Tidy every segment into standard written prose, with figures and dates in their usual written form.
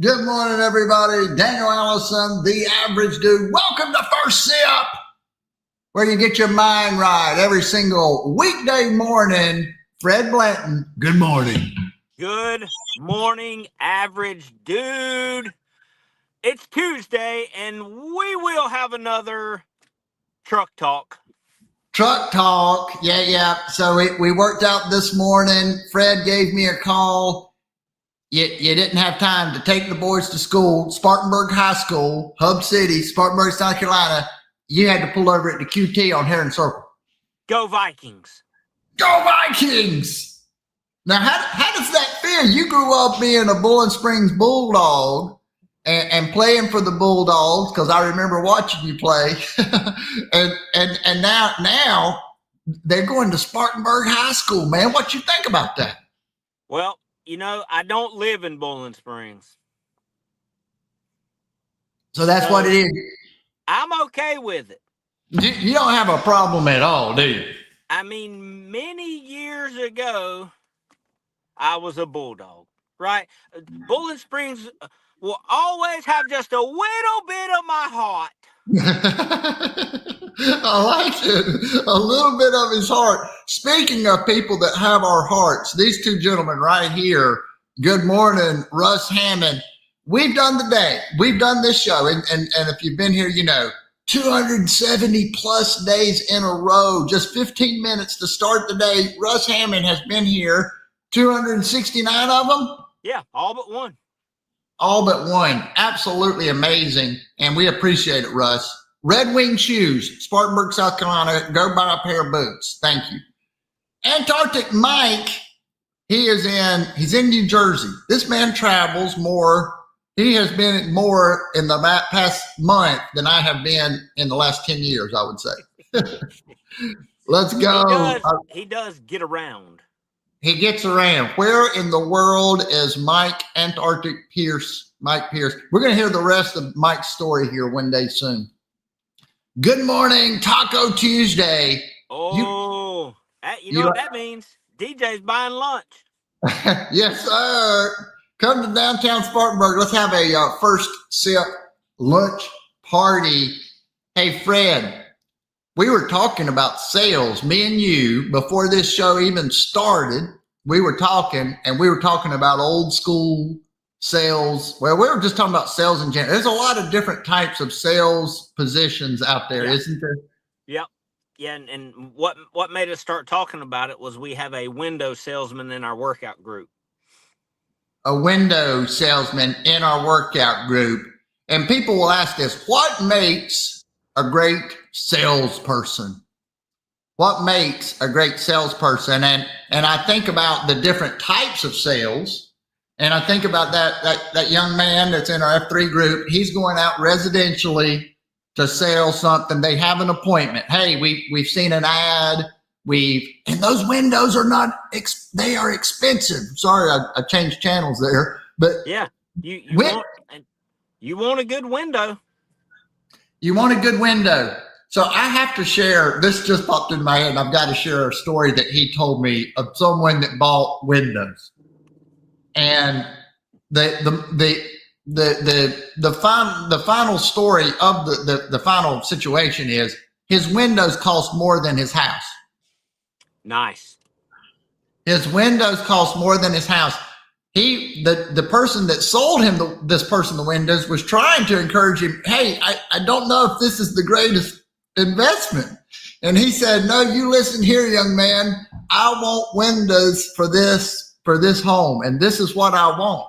Good morning, everybody. Daniel Allison, the average dude. Welcome to First Sip, where you get your mind right every single weekday morning. Fred Blanton, good morning. Good morning, average dude. It's Tuesday, and we will have another truck talk. Truck talk. Yeah. So we worked out this morning. Fred gave me a call. You didn't have time to take the boys to school, Spartanburg High School, Hub City, Spartanburg, South Carolina. You had to pull over at the QT on Heron Circle. Go Vikings. Go Vikings! Now, how does that feel? You grew up being a Bowling Springs Bulldog and playing for the Bulldogs, because I remember watching you play. and now they're going to Spartanburg High School, man. What you think about that? Well, I don't live in Bowling Springs. So that's what it is. I'm okay with it. You don't have a problem at all, do you? I mean, many years ago, I was a Bulldog, right? Bowling Springs will always have just a little bit of my heart. I like it. A little bit of his heart. Speaking of people that have our hearts, these two gentlemen right here, good morning, Russ Hammond. We've done the day. We've done this show. And if you've been here, 270 plus days in a row, just 15 minutes to start the day. Russ Hammond has been here, 269 of them. Yeah, all but one. All but one. Absolutely amazing. And we appreciate it, Russ. Red Wing Shoes, Spartanburg, South Carolina. Go buy a pair of boots. Thank you. Antarctic Mike, he's in New Jersey. This man travels more. He has been more in the past month than I have been in the last 10 years, I would say. Let's go. He does get around. He gets around. Where in the world is Mike Pierce? We're going to hear the rest of Mike's story here one day soon. Good morning, Taco Tuesday. Oh, you know what that means? DJ's buying lunch. Yes, sir. Come to downtown Spartanburg. Let's have a First Sip lunch party. Hey, Fred, we were talking about sales, me and you, before this show even started. We were talking about old school sales. Well, we were just talking about sales in general. There's a lot of different types of sales positions out there, isn't there? Yep. Yeah, and what made us start talking about it was we have a window salesman in our workout group. A window salesman in our workout group. And people will ask this, what makes a great salesperson? What makes a great salesperson? And I think about the different types of sales. And I think about that young man that's in our F3 group. He's going out residentially to sell something. They have an appointment. Hey, we've seen an ad. And those windows are they are expensive. Sorry, I changed channels there. But yeah, you want a good window. You want a good window. So I have to share, this just popped in my head, and I've got to share a story that he told me of someone that bought windows. And the final story of the final situation is his windows cost more than his house. Nice. His windows cost more than his house. The person that sold him the windows was trying to encourage him. Hey, I don't know if this is the greatest investment. And he said, no, you listen here, young man. I want windows for this home. And this is what I want.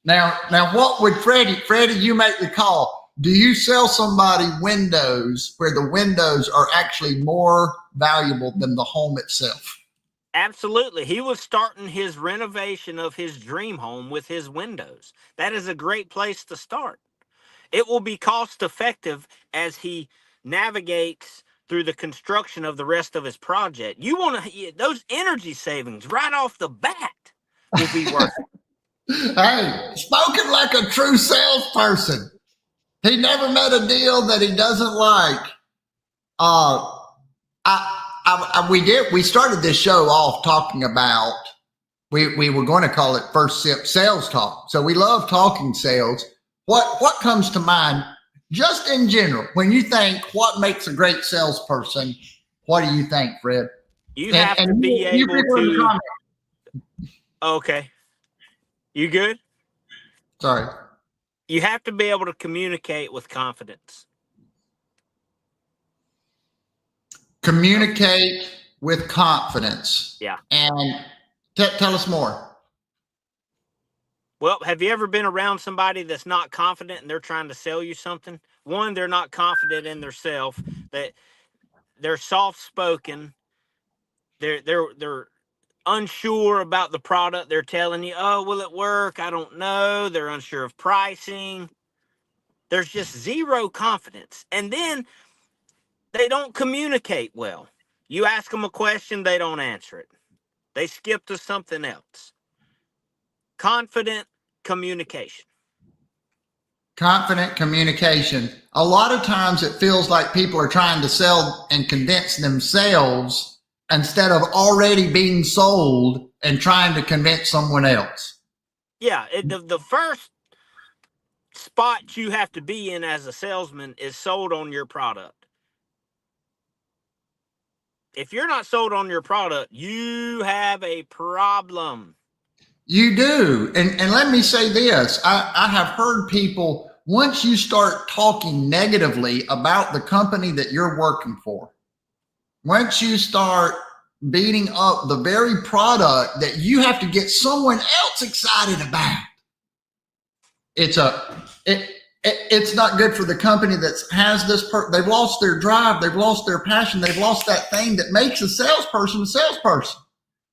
Now what would Freddie, you make the call. Do you sell somebody windows where the windows are actually more valuable than the home itself? Absolutely. He was starting his renovation of his dream home with his windows. That is a great place to start. It will be cost effective as he navigates through the construction of the rest of his project. You want to, those energy savings right off the bat will be worth it. Hey, spoken like a true salesperson. He never met a deal that he doesn't like. We started this show off talking about we were going to call it First Sip Sales Talk. So we love talking sales. What comes to mind just in general when you think what makes a great salesperson? What do you think, Fred? You have to be able to. Okay. You good? Sorry. You have to be able to communicate with confidence. Communicate with confidence. Yeah. And tell us more. Well, have you ever been around somebody that's not confident and they're trying to sell you something? One, they're not confident in themselves. That they're soft-spoken. They're unsure about the product. They're telling you, "Oh, will it work? I don't know." They're unsure of pricing. There's just zero confidence. And then they don't communicate well. You ask them a question, they don't answer it. They skip to something else. Confident communication. Confident communication. A lot of times it feels like people are trying to sell and convince themselves instead of already being sold and trying to convince someone else. Yeah, the first spot you have to be in as a salesman is sold on your product. If you're not sold on your product, you have a problem. You do. And let me say this. I have heard people, once you start talking negatively about the company that you're working for, once you start beating up the very product that you have to get someone else excited about, it's not good for the company that has this. They've lost their drive. They've lost their passion. They've lost that thing that makes a salesperson a salesperson.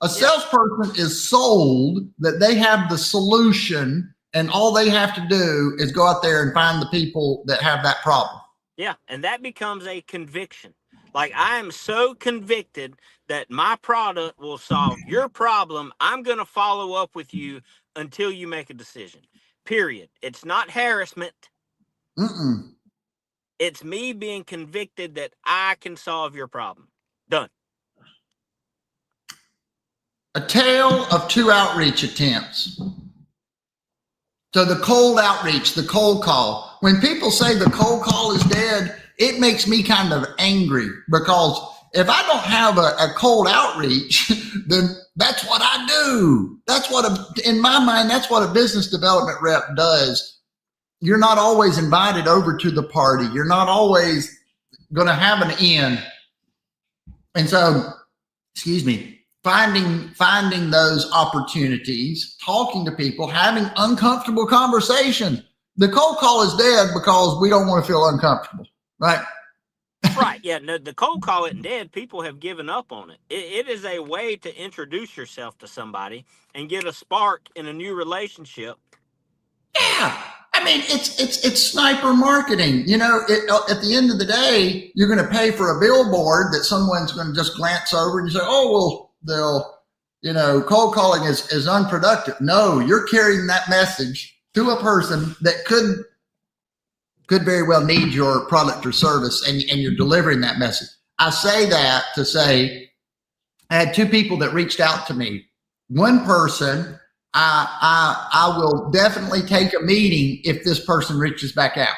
A salesperson is sold that they have the solution and all they have to do is go out there and find the people that have that problem. Yeah, and that becomes a conviction. Like, I am so convicted that my product will solve your problem. I'm going to follow up with you until you make a decision. Period. It's not harassment. Mm-mm. It's me being convicted that I can solve your problem. Done. A tale of two outreach attempts. So the cold outreach, the cold call. When people say the cold call is dead, it makes me kind of angry because if I don't have a cold outreach, then that's what I do. That's what, in my mind, that's what a business development rep does. You're not always invited over to the party. You're not always going to have an in. And so, excuse me, finding those opportunities, talking to people, having uncomfortable conversations. The cold call is dead because we don't want to feel uncomfortable, right? Right. Yeah. No, the cold call isn't dead. People have given up on it. It is a way to introduce yourself to somebody and get a spark in a new relationship. Yeah. I mean, it's sniper marketing. You know, at the end of the day, you're going to pay for a billboard that someone's going to just glance over and you say, oh, well, cold calling is unproductive. No, you're carrying that message to a person that could very well need your product or service, and you're delivering that message. I say that to say, I had two people that reached out to me. One person, I will definitely take a meeting if this person reaches back out.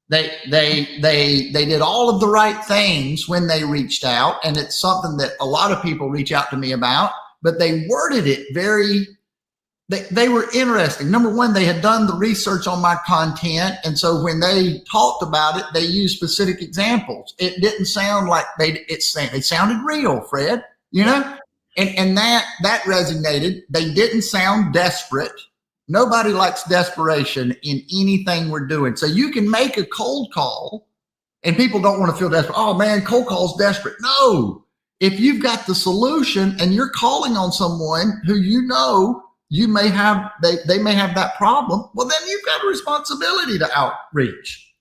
They did all of the right things when they reached out, and it's something that a lot of people reach out to me about, but they worded it they were interesting. Number one, they had done the research on my content, and so when they talked about it, they used specific examples. It didn't sound like they sounded real, Fred, you know? And that resonated. They didn't sound desperate. Nobody likes desperation in anything we're doing. So you can make a cold call and people don't want to feel desperate. Oh man, cold call's desperate. No, if you've got the solution and you're calling on someone who you know you may have, they may have that problem, well, then you've got a responsibility to outreach.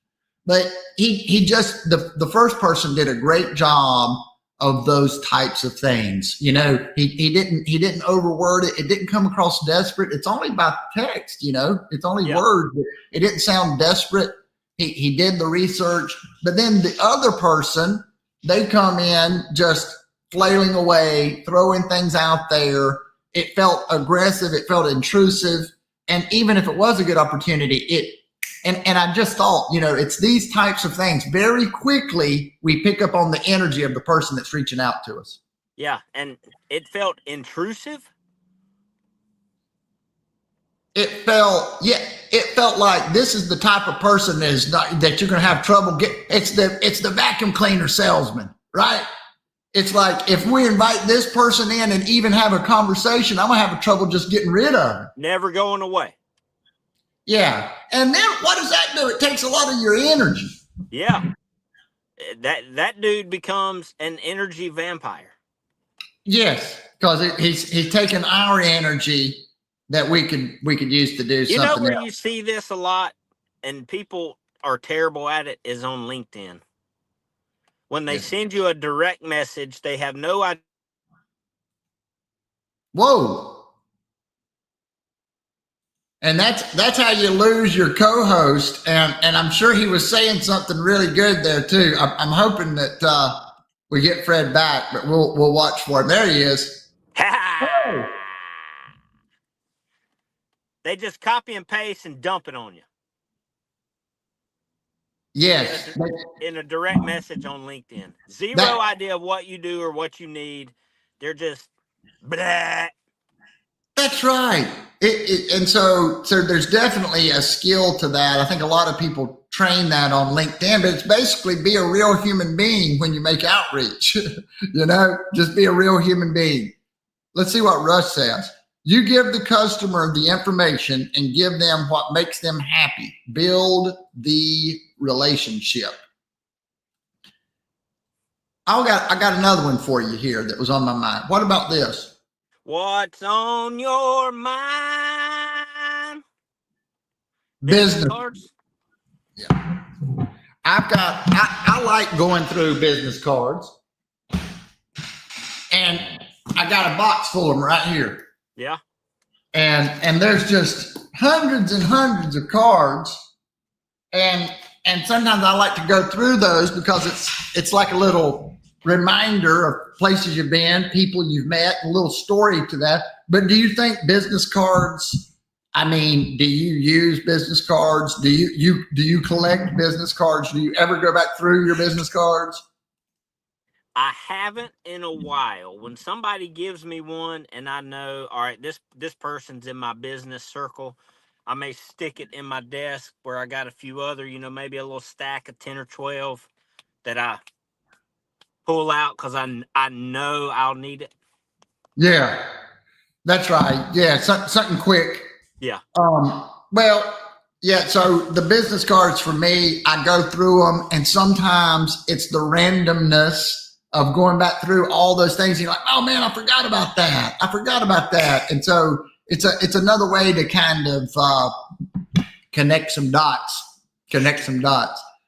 But he just, the first person did a great job of those types of things. You know, he didn't overword it. It didn't come across desperate. It's only by text, you know, it's only words. It didn't sound desperate. He did the research, but then the other person, they come in just flailing away, throwing things out there. it felt aggressive, it felt intrusive. And even if it was a good opportunity, and I just thought, it's these types of things. Very quickly, we pick up on the energy of the person that's reaching out to us. Yeah, and it felt intrusive. It felt like this is the type of person that you're going to have trouble it's the vacuum cleaner salesman, right? It's like, if we invite this person in and even have a conversation, I'm going to have trouble just getting rid of him. Never going away. Yeah. And then what does that do? It takes a lot of your energy. Yeah. That dude becomes an energy vampire. Yes, because he's taking our energy that we could use to do something. Where you see this a lot, and people are terrible at it, is on LinkedIn. When they send you a direct message, they have no idea. Whoa. And that's how you lose your co-host. And I'm sure he was saying something really good there too. I'm hoping that we get Fred back, but we'll watch for him. There he is. They just copy and paste and dump it on you. Yes. In a direct message on LinkedIn. Zero idea of what you do or what you need. They're just blah. That's right. And so there's definitely a skill to that. I think a lot of people train that on LinkedIn, but it's basically be a real human being when you make outreach. Just be a real human being. Let's see what Russ says. You give the customer the information and give them what makes them happy. Build the relationship. I got another one for you here that was on my mind. What about this? What's on your mind? Business cards? Yeah. I like going through business cards. And I got a box full of them right here. Yeah. And there's just hundreds and hundreds of cards. And sometimes I like to go through those because it's like a little reminder of places you've been, people you've met, a little story to that. But do you think business cards, do you use business cards? Do you collect business cards? Do you ever go back through your business cards? I haven't in a while. When somebody gives me one and I know, all right, this person's in my business circle, I may stick it in my desk where I got a few other, maybe a little stack of 10 or 12 that I pull out because I know I'll need it. Yeah, that's right. Yeah, something quick. Yeah. So the business cards for me, I go through them, and sometimes it's the randomness of going back through all those things. You're like, oh man, I forgot about that. And so it's another way to kind of connect some dots.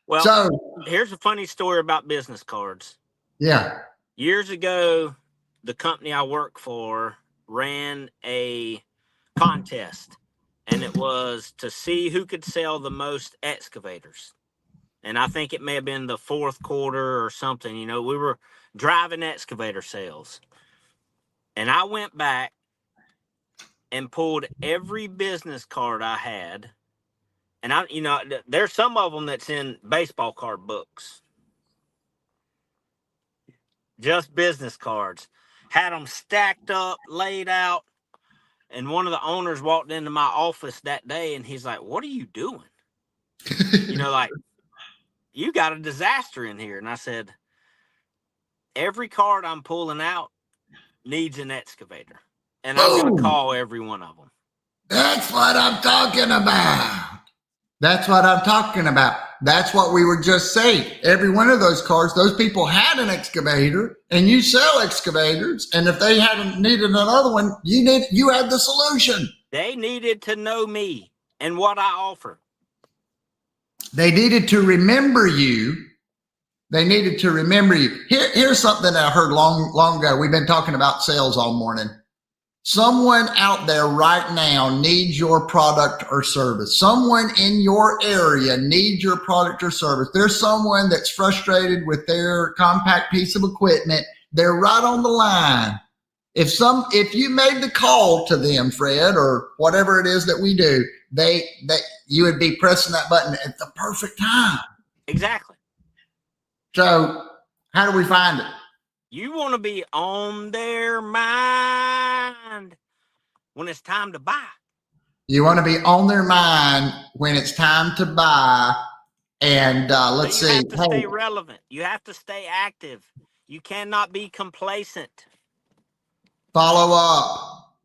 Well, so here's a funny story about business cards. Yeah. Years ago, the company I work for ran a contest, and it was to see who could sell the most excavators. And I think it may have been the fourth quarter or something. We were driving excavator sales. And I went back and pulled every business card I had. And there's some of them that's in baseball card books. Just business cards. Had them stacked up, laid out. And one of the owners walked into my office that day and he's like, what are you doing? You got a disaster in here. And I said, every card I'm pulling out needs an excavator. And I'm going to call every one of them. That's what I'm talking about. That's what we were just saying. Every one of those cars, those people had an excavator, and you sell excavators. And if they hadn't needed another one, you had the solution. They needed to know me and what I offer. They needed to remember you. Here's something that I heard long ago. We've been talking about sales all morning. Someone out there right now needs your product or service. Someone in your area needs your product or service. There's someone that's frustrated with their compact piece of equipment. They're right on the line. If you made the call to them, Fred, or whatever it is that we do, you would be pressing that button at the perfect time. Exactly. So how do we find it? You want to be on their mind when it's time to buy. You want to be on their mind when it's time to buy. And let's see. You have to stay relevant. You have to stay active. You cannot be complacent. Follow up.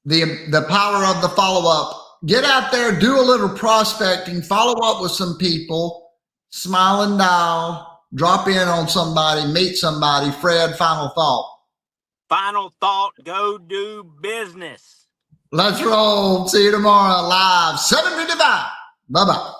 The power of the follow up. Get out there, do a little prospecting, follow up with some people, smile and dial, drop in on somebody, meet somebody. Fred, final thought. Final thought, go do business. Let's roll. See you tomorrow live, 7:55. Bye-bye.